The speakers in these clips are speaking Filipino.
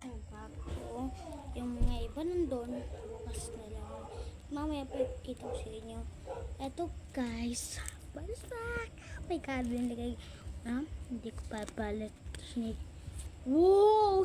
Ang bago. Yung mga iba nandun. Bukas na lang. Mamaya pa kita ko sa inyo. Eto guys. Basak. Oh my god. Nilagay. Hindi ko papalit. Wow!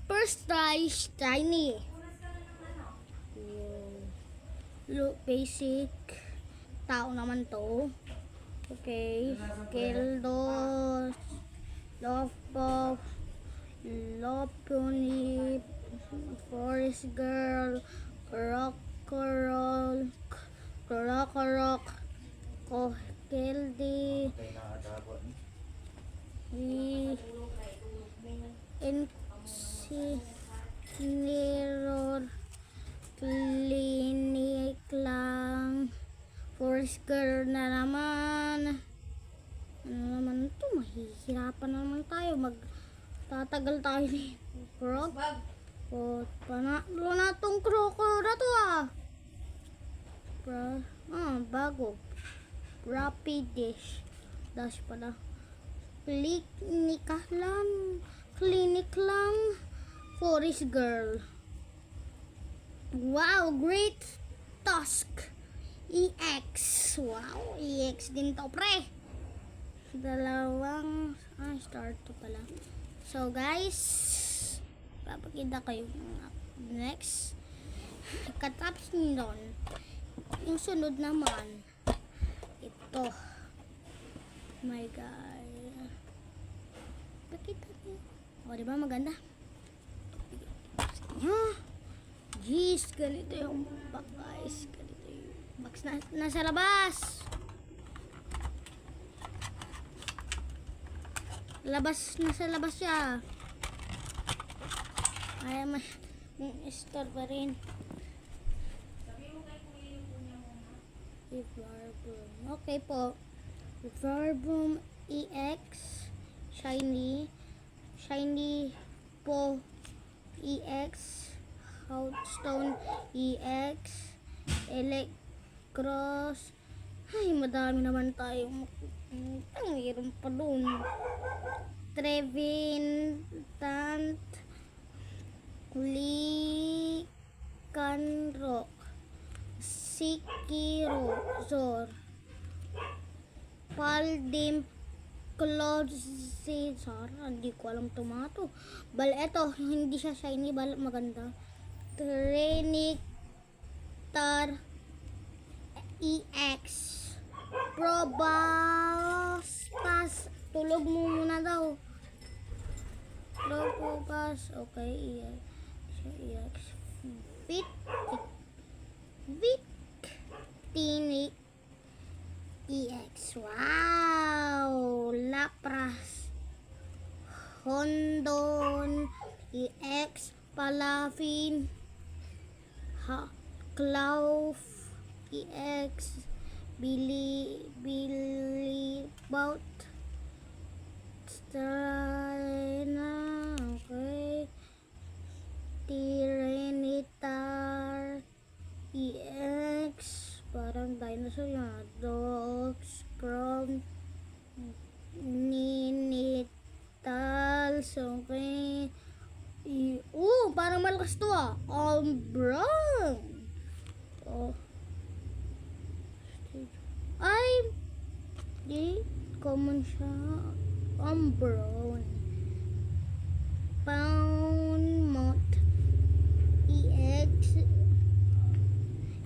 First try. Shiny. Look, basic. Tao naman to. Okay. Kildos. Love. Lopuni, Forest Girl, Crocorock, Kohildi, Insigniror, Clinic lang, Forest Girl na naman. Ano naman ito? Mahihirapan na naman tayo. Tatagal tayo ni Croc. O, panalo na tong Croco na to bago. Rapidish. Dash pala. Clinic lang. Forest Girl. Wow, Great Tusk. EX. Wow, EX din to, pre. Dalawang start to pala. So guys, papakita kayo next. Katapos nun, yung sunod naman, ito. My God. Pakita niyo. O, diba maganda? Jeez, ganito yung box guys. Ganito yung box nasa labas. Nasa labas siya. Ay, may store pa rin. Okay po. Reverb EX Shiny po EX Outstone EX Electros. Ay, madami naman tayong mayroon pa doon. Trevintant Licanrock Sikiro Zor Paldim Closet. Hindi ko alam tomato. Bal, eto, hindi siya shiny, bal, maganda. Trenictar EX Probostas. Tulog mo muna daw. Probostas. Okay, EX. Victinic EX. Wow! Lapras. Hondon EX. Palafin. Clauf EX. Billy Bout Strana. Okay. Tyranitar EX. Parang dinosaur yan. Dogs from Ninitals. Okay. Parang malakas to Brown. Ay, di common siya. Brown. Poundmouth EX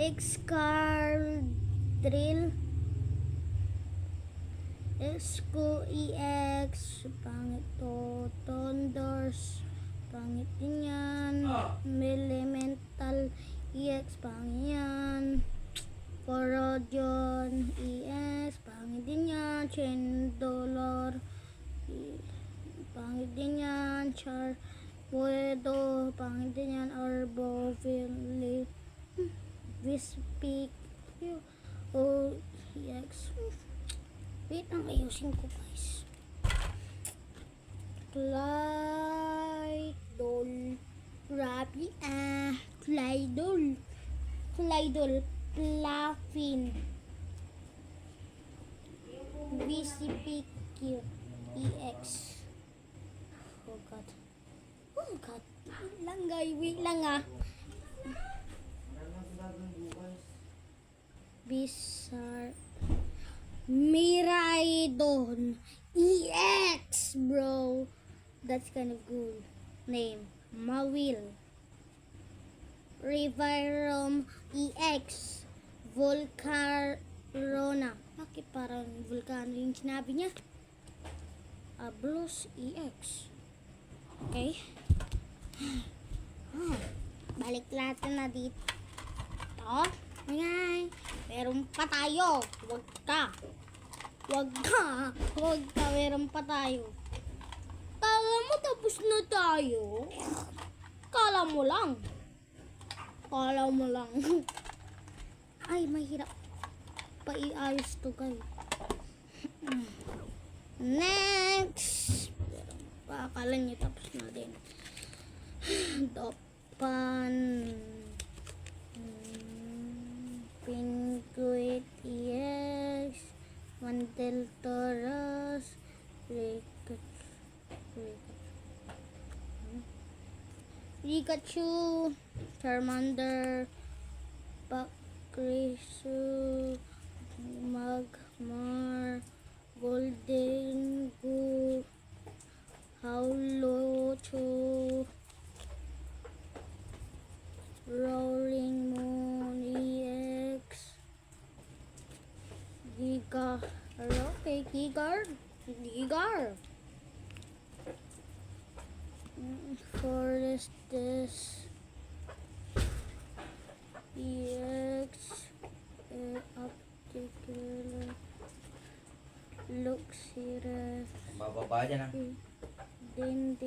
Excardrill Esco EX. Pangit to. Thunders. Pangit din yan. Elemental EX. Pangit yan. Corrosion EX. Pangit din yan. Chendolor. Pangit din yan. Charpuedo. Pangit din yan. Arboville. Vispic. EX. Wait, ang ayusin ko guys. Clydol. Clydol. Plafin. VCPQ EX. Oh god. lang guys, wait lang ah. Bizarre Miraidon EX, bro. That's kind of cool name. Mawil. Revirom EX. Volcarona. Bakit parang vulkano yung sinabi niya? Ablos EX. Okay. Balik natin na dito. Ngay. Meron pa tayo. Wag ka. Meron pa tayo. Kala mo tapos na tayo? Kala mo lang. Ay, mahirap pa iayos to guys. Next. Akala niyo tapos na din. Dopan. Pinguit EX. Mantel Taurus. Pikachu. Charmander. Bakrisu. Magmar. Golden Goo. Howlocho. Roaring Moon EX. Giga. Okay, Gigar. Forest this EX. Optical. Luxira. Bababa dyan ah. Din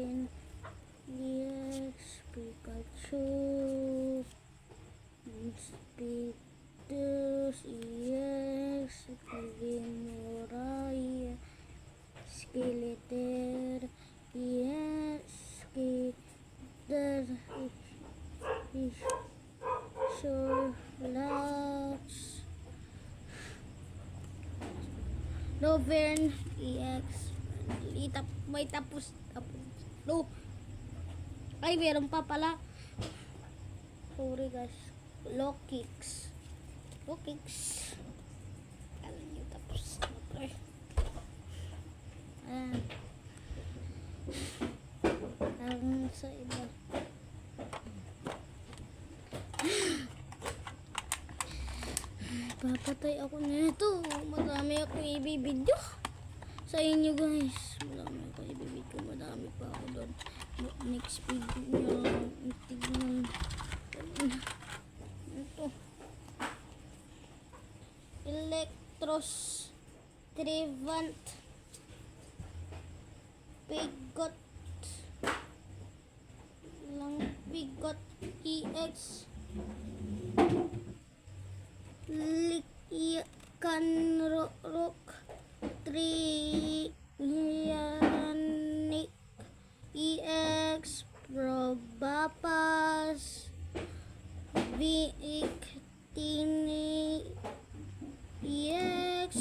EX. Pikachu. Speedus EX. Glimmorai. Skeletor EX. Skeletor Snorlax. Lovern EX. May tapos. No. Ay, meron pa pala. Sorry guys. Lokix. Alam nyo tapos. Ang sa iba. Papatay ako nito. Madami ako i-video sa inyo guys. Madami pa ako doon. Next video tignan. Ito. Electros Trivant Pigot EX Likanrok Trianic EX Probapas Victini EX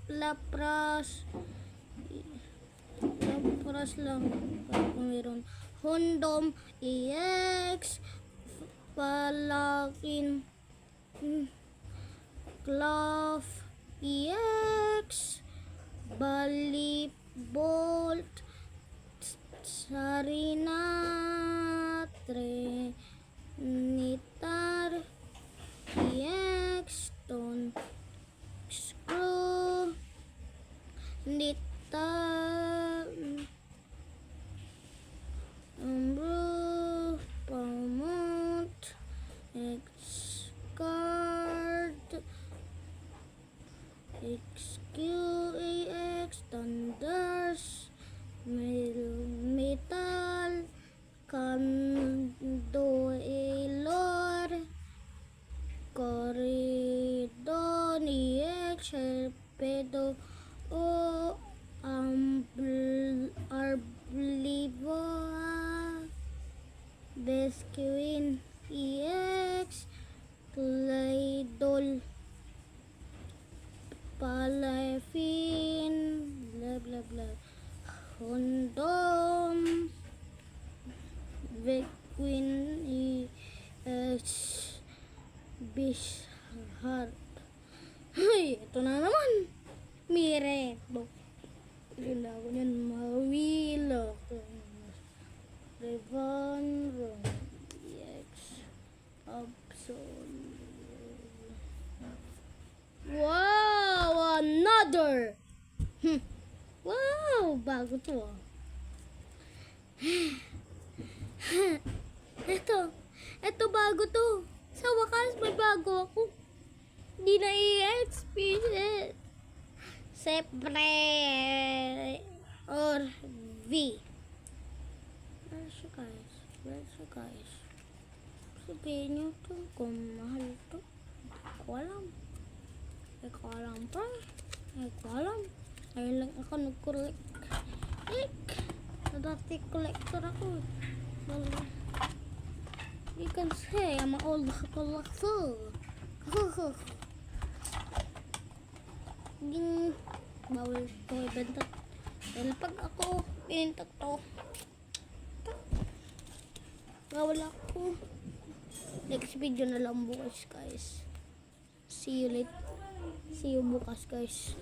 Lapras lang kung meron. Hondom EX Palakin Clough EX Bolt Sarina Trinitar EX Stone Screw Nitar Paramount X-Card XQAX Thunders Metal Candoelor Corridon EX Herpedo O Arblivoa Besquin EX Claydol Palafin blah blah blah Hondom Vic Queen EX Beast Heart. Ay, ito na naman. Mireto. Ganda ko yan. Mawilo. Revan. EX Absolute. Wow! Another! Wow! Bago to ah. Ito bago to. Sa wakas may bago ako. Hindi na i-experience. Siyempre. Or V. Where's you guys? Where's you guys? Sabihin nyo to kung mahal to. Hindi ko alam. Hindi ko alam pa. Hindi ko alam. Ngayon lang ako nag-collect. Dati collector ako. You can say I'm an old collector. Bawal ko ibenta. Dahil pag ako pinta to, bawal ako. Next video na lang bukas guys. See you later. See you bukas guys.